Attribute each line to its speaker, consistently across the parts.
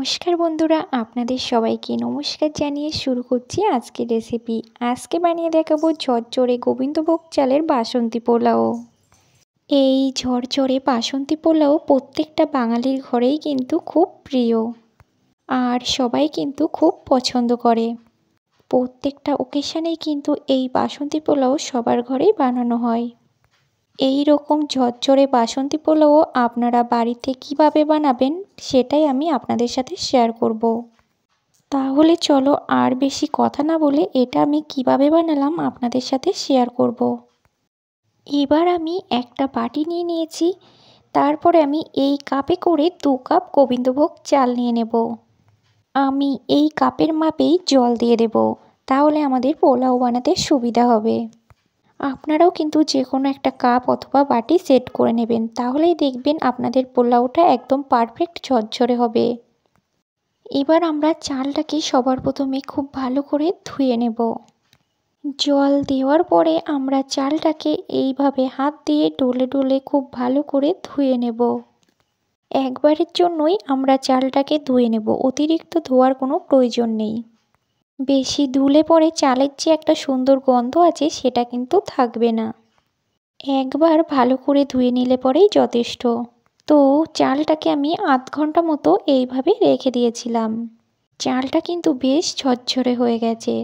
Speaker 1: নমস্কার বন্ধুরা, আপনাদের সবাইকে নমস্কার জানিয়ে শুরু করছি আজকের রেসিপি। আজকে বানিয়ে দেখাবো ঝরঝরে গোবিন্দভোগ চালের বাসন্তী পোলাও। এই ঝরঝরে বাসন্তী পোলাও প্রত্যেকটা বাঙালির ঘরেই কিন্তু খুব প্রিয়, আর সবাই কিন্তু খুব পছন্দ করে। প্রত্যেকটা ওকেশনেই কিন্তু এই বাসন্তী পোলাও সবার ঘরেই বানানো হয়। এই রকম ঝরঝরে বাসন্তী পোলাও আপনারা বাড়িতে কিভাবে বানাবেন সেটাই আমি আপনাদের সাথে শেয়ার করব। তাহলে চলো আর বেশি কথা না বলে এটা আমি কিভাবে বানালাম আপনাদের সাথে শেয়ার করব। এবার আমি একটা বাটি নিয়ে নিয়েছি, তারপরে আমি এই কাপে করে 2 কাপ গোবিন্দভোগ চাল নিয়ে নেব। আমি এই কাপের মাপেই জল দিয়ে দেব, তাহলে আমাদের পোলাও বানাতে সুবিধা হবে। আপনারাও কিন্তু যে কোনো একটা কাপ অথবা বাটি সেট করে নেবেন, তাহলেই দেখবেন আপনাদের পোলাওটা একদম পারফেক্ট ঝরঝরে হবে। এবার আমরা চালটাকে সবার প্রথমে খুব ভালো করে ধুয়ে নেব। জল দেওয়ার পরে আমরা চালটাকে এইভাবে হাত দিয়ে ডলে ডলে খুব ভালো করে ধুয়ে নেব। একবারের জন্যই আমরা চালটাকে ধুয়ে নেব, অতিরিক্ত ধোয়ার কোনো প্রয়োজন নেই। বেশি ধুলে পরে চালের যে একটা সুন্দর গন্ধ আছে সেটা কিন্তু থাকবে না। একবার ভালো করে ধুয়ে নিলে পরেই যথেষ্ট। তো চালটাকে আমি আধ ঘন্টা মতো এইভাবে রেখে দিয়েছিলাম। চালটা কিন্তু বেশ ঝরঝরে হয়ে গেছে।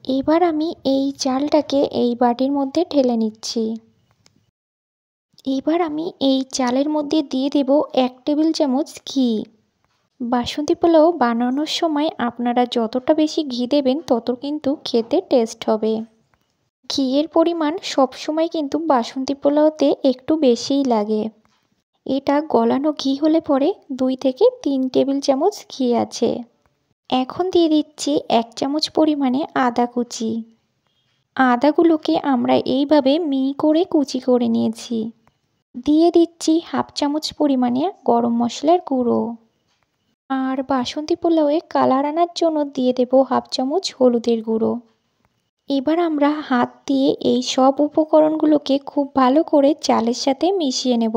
Speaker 1: এবার আমি এই চালটাকে এই বাটির মধ্যে ঢেলে নিচ্ছি। এবার আমি এই চালের মধ্যে দিয়ে দেব 1 টেবিল চামচ ঘি। বাসন্তী পোলাও বানানোর সময় আপনারা যতটা বেশি ঘি দেবেন তত কিন্তু খেতে টেস্ট হবে। ঘিয়ের পরিমাণ সবসময় কিন্তু বাসন্তী পোলাওতে একটু বেশিই লাগে। এটা গলানো ঘি হলে পরে 2 থেকে 3 টেবিল চামচ ঘি আছে। এখন দিয়ে দিচ্ছি 1 চামচ পরিমাণে আদা কুচি। আদাগুলোকে আমরা এইভাবে মিহি করে কুচি করে নিয়েছি। দিয়ে দিচ্ছি 1/2 চামচ পরিমাণে গরম মশলার গুঁড়ো। আর বাসন্তী পোলাওয়ে কালার আনার জন্য দিয়ে দেব 1/2 চামচ হলুদের গুঁড়ো। এবার আমরা হাত দিয়ে এই সব উপকরণগুলোকে খুব ভালো করে চালের সাথে মিশিয়ে নেব।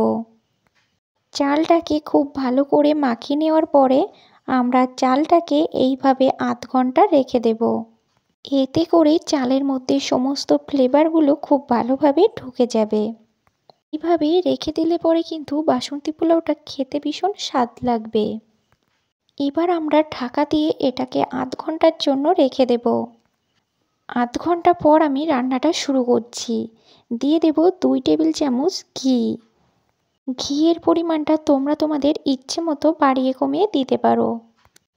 Speaker 1: চালটাকে খুব ভালো করে মাখিয়ে নেওয়ার পরে আমরা চালটাকে এইভাবে আধ ঘন্টা রেখে দেব। এতে করে চালের মধ্যে সমস্ত ফ্লেভারগুলো খুব ভালোভাবে ঢুকে যাবে। এইভাবে রেখে দিলে পরে কিন্তু বাসন্তী পোলাওটা খেতে ভীষণ স্বাদ লাগবে। এবার আমরা ঢাকা দিয়ে এটাকে আধ ঘন্টার জন্য রেখে দেব। আধ ঘন্টা পর আমি রান্নাটা শুরু করছি। দিয়ে দেব 2 টেবিল চামচ ঘি। ঘিয়ের পরিমাণটা তোমরা তোমাদের ইচ্ছে মতো বাড়িয়ে কমিয়ে দিতে পারো।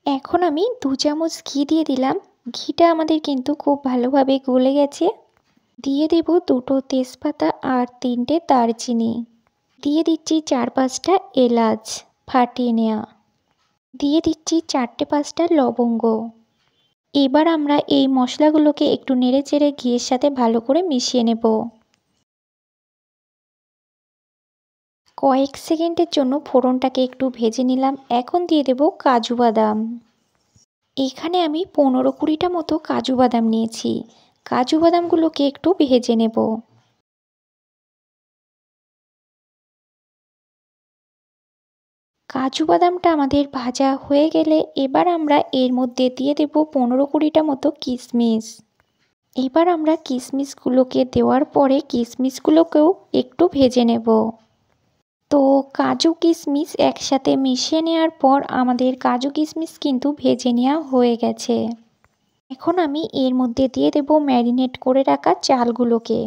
Speaker 1: এখন আমি 2 চামচ ঘি দিয়ে দিলাম। ঘিটা আমাদের কিন্তু খুব ভালোভাবে গলে গেছে। দিয়ে দেব 2টো তেজপাতা আর 3টে দারচিনি। দিয়ে দিচ্ছি 4-5টা এলাচ ফাটিয়ে নেওয়া। দিয়ে দিচ্ছি 4-5টা লবঙ্গ। এবার আমরা এই মশলাগুলোকে একটু নেড়ে চেড়ে ঘিয়ের সাথে ভালো করে মিশিয়ে নেব। কয়েক সেকেন্ডের জন্য ফোড়নটাকে একটু ভেজে নিলাম। এখন দিয়ে দেব কাজু বাদাম। এখানে আমি 15-20টা মতো কাজু বাদাম নিয়েছি। কাজু বাদামগুলোকে একটু ভেজে নেব। কাজু বাদামটা আমাদের ভাজা হয়ে গেলে এবার আমরা এর মধ্যে দিয়ে দেব 15-20টা মতো কিশমিশ। এবার আমরা কিশমিশগুলোকে দেওয়ার পরে কিশমিশগুলোকেও একটু ভেজে নেব। তো কাজু কিশমিশ একসাথে মিশিয়ে নেওয়ার পর আমাদের কাজু কিশমিশ কিন্তু ভেজে নেওয়া হয়ে গেছে। এখন আমি এর মধ্যে দিয়ে দেব ম্যারিনেট করে রাখা চালগুলোকে।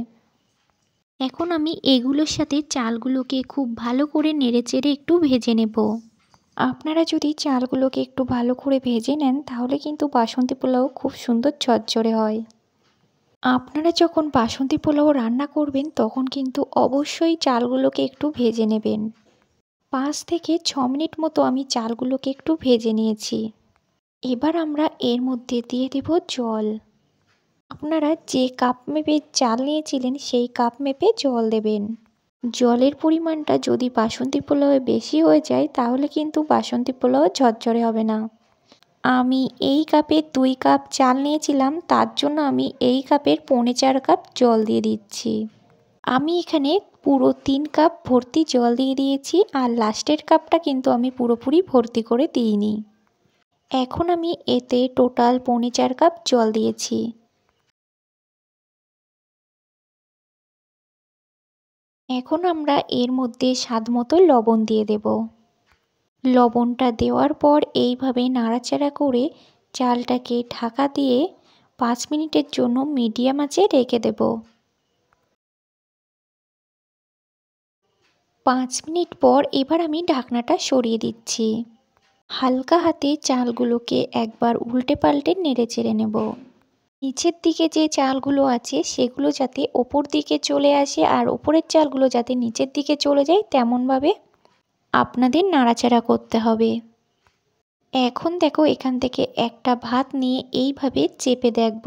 Speaker 1: এখন আমি এগুলোর সাথে চালগুলোকে খুব ভালো করে নেড়েচেড়ে একটু ভেজে নেব। আপনারা যদি চালগুলোকে একটু ভালো করে ভেজে নেন তাহলে কিন্তু বাসন্তী পোলাও খুব সুন্দর ঝরঝরে হয়। আপনারা যখন বাসন্তী পোলাও রান্না করবেন তখন কিন্তু অবশ্যই চালগুলোকে একটু ভেজে নেবেন। 5 থেকে 6 মিনিট মতো আমি চালগুলোকে একটু ভেজে নিয়েছি। এবার আমরা এর মধ্যে দিয়ে দেব জল। আপনারা যে কাপ মেপে চাল নিয়েছিলেন সেই কাপ মেপে জল দেবেন। জলের পরিমাণটা যদি বাসন্তী পোলাওয়ে বেশি হয়ে যায় তাহলে কিন্তু বাসন্তী পোলাও ঝরঝরে হবে না। আমি এই কাপে 2 কাপ চাল নিয়েছিলাম, তার জন্য আমি এই কাপের 4.25 কাপ জল দিয়ে দিচ্ছি। আমি এখানে পুরো 3 কাপ ভর্তি জল দিয়ে দিয়েছি, আর লাস্টের কাপটা কিন্তু আমি পুরোপুরি ভর্তি করে দিইনি। এখন আমি এতে টোটাল 4.25 কাপ জল দিয়েছি। এখন আমরা এর মধ্যে স্বাদমতো লবণ দিয়ে দেব। লবণটা দেওয়ার পর এইভাবে নাড়াচাড়া করে চালটাকে ঢাকা দিয়ে 5 মিনিটের জন্য মিডিয়াম আঁচে রেখে দেব। 5 মিনিট পর এবার আমি ঢাকনাটা সরিয়ে দিচ্ছি। হালকা হাতে চালগুলোকে একবার উল্টে পাল্টে নেড়ে চেড়ে নেব। নিচের দিকে যে চালগুলো আছে সেগুলো যাতে ওপর দিকে চলে আসে আর ওপরের চালগুলো যাতে নিচের দিকে চলে যায় তেমনভাবে আপনাদের নাড়াচাড়া করতে হবে। এখন দেখো এখান থেকে একটা ভাত নিয়ে এইভাবে চেপে দেখব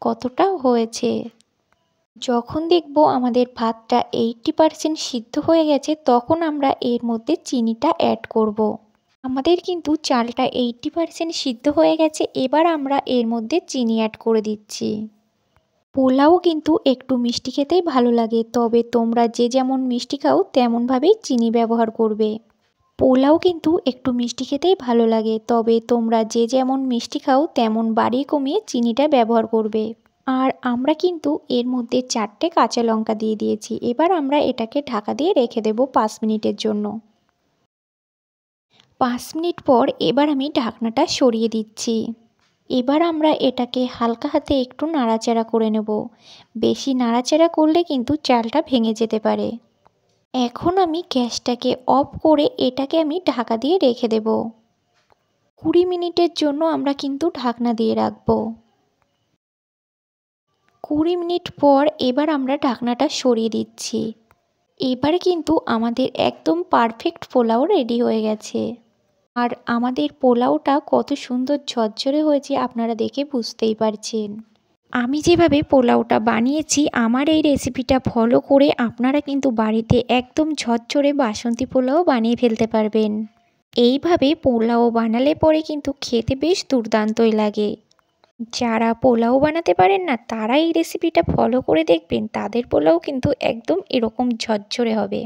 Speaker 1: কতটা হয়েছে। যখন দেখব আমাদের ভাতটা 80% সিদ্ধ হয়ে গেছে তখন আমরা এর মধ্যে চিনিটা অ্যাড করব। আমাদের কিন্তু চালটা 80% সিদ্ধ হয়ে গেছে, এবার আমরা এর মধ্যে চিনি অ্যাড করে দিচ্ছি। পোলাও কিন্তু একটু মিষ্টি খেতেই ভালো লাগে, তবে তোমরা যে যেমন মিষ্টি খাও তেমনভাবেই চিনি ব্যবহার করবে। পোলাও কিন্তু একটু মিষ্টি খেতেই ভালো লাগে, তবে তোমরা যে যেমন মিষ্টি খাও তেমন বাড়িয়ে কমিয়ে চিনিটা ব্যবহার করবে। আর আমরা কিন্তু এর মধ্যে 4টে কাঁচা লঙ্কা দিয়ে দিয়েছি। এবার আমরা এটাকে ঢাকা দিয়ে রেখে দেব 5 মিনিটের জন্য। 5 মিনিট পর এবার আমি ঢাকনাটা সরিয়ে দিচ্ছি। এবার আমরা এটাকে হালকা হাতে একটু নাড়াচাড়া করে নেব। বেশি নাড়াচাড়া করলে কিন্তু চালটা ভেঙে যেতে পারে। এখন আমি গ্যাসটাকে অফ করে এটাকে আমি ঢাকা দিয়ে রেখে দেব। 20 মিনিটের জন্য আমরা কিন্তু ঢাকনা দিয়ে রাখব। 20 মিনিট পর এবার আমরা ঢাকনাটা সরিয়ে দিচ্ছি। এবার কিন্তু আমাদের একদম পারফেক্ট পোলাও রেডি হয়ে গেছে। আর আমাদের পোলাওটা কত সুন্দর ঝরঝরে হয়েছে আপনারা দেখে বুঝতেই পারছেন। আমি যেভাবে পোলাওটা বানিয়েছি আমার এই রেসিপিটা ফলো করে আপনারা কিন্তু বাড়িতে একদম ঝরঝরে বাসন্তী পোলাও বানিয়ে ফেলতে পারবেন। এইভাবে পোলাও বানালে পরে কিন্তু খেতে বেশ দুর্দান্তই লাগে। যারা পোলাও বানাতে পারেন না তারা এই রেসিপিটা ফলো করে দেখবেন, তাদের পোলাও কিন্তু একদম এরকম ঝরঝরে হবে।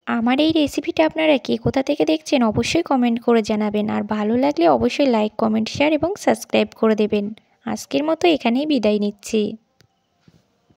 Speaker 1: আমার এই রেসিপিটা আপনারা কে কোথা থেকে দেখছেন অবশ্যই কমেন্ট করে জানাবেন, আর ভালো লাগলে অবশ্যই লাইক, কমেন্ট, শেয়ার এবং সাবস্ক্রাইব করে দেবেন। আজকের মতো এখানেই বিদায় নিচ্ছি।